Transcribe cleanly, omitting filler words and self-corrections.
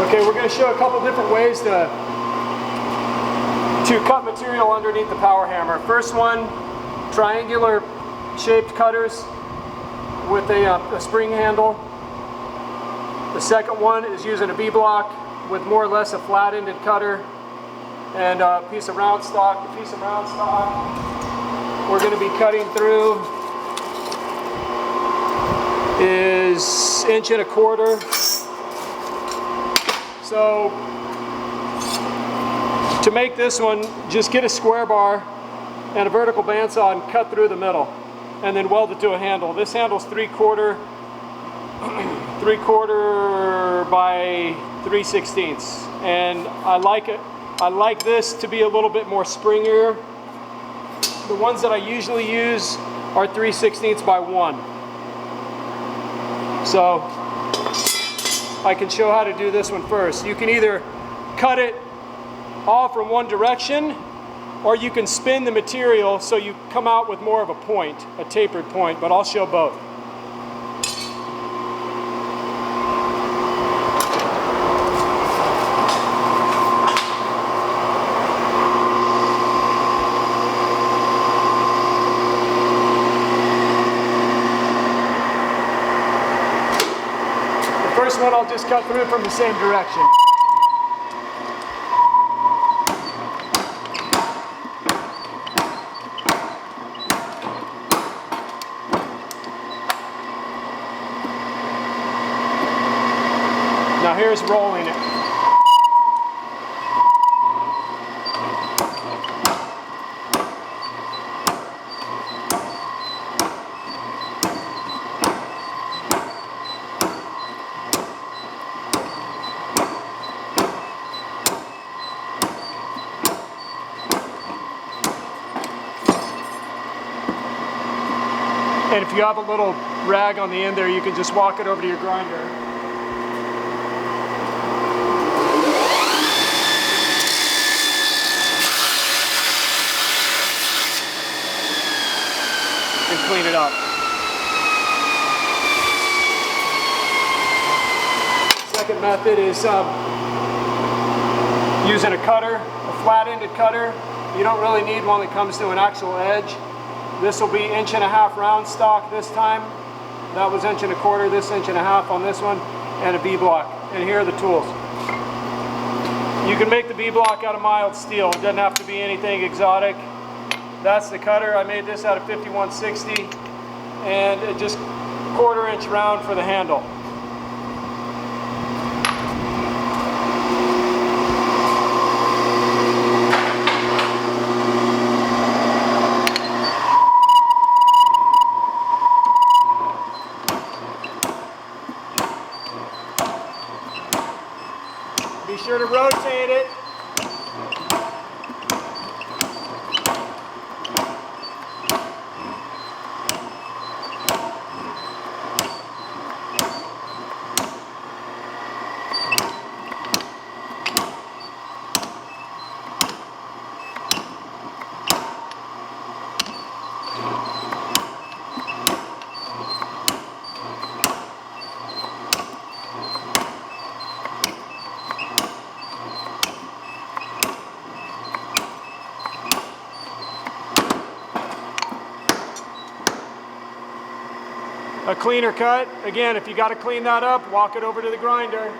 Okay, we're going to show a couple different ways to cut material underneath the power hammer. First one, triangular shaped cutters with a spring handle. The second one is using a V-block with more or less a flat-ended cutter and a piece of round stock. The piece of round stock we're going to be cutting through is 1.25 inches. So to make this one, just get a square bar and a vertical bandsaw and cut through the middle and then weld it to a handle. This handle's 3/4 by 3/16, and I like it. I like this to be a little bit more springier. The ones that I usually use are 3/16 by 1. So I can show how to do this one first. You can either cut it all from one direction, or you can spin the material so you come out with more of a point, a tapered point, but I'll show both. The first one I'll just cut through from the same direction. Now here's rolling it. And if you have a little rag on the end there, you can just walk it over to your grinder. And clean it up. Second method is using a cutter, a flat-ended cutter. You don't really need one that comes to an actual edge. This will be 1.5 inch round stock this time. That was 1.25 inches, this 1.5 inches on this one, and a V-block. And here are the tools. You can make the V-block out of mild steel. It doesn't have to be anything exotic. That's the cutter. I made this out of 5160, and it just 1/4 inch round for the handle. Be sure to rotate it. A cleaner cut. Again, if you got to clean that up, walk it over to the grinder.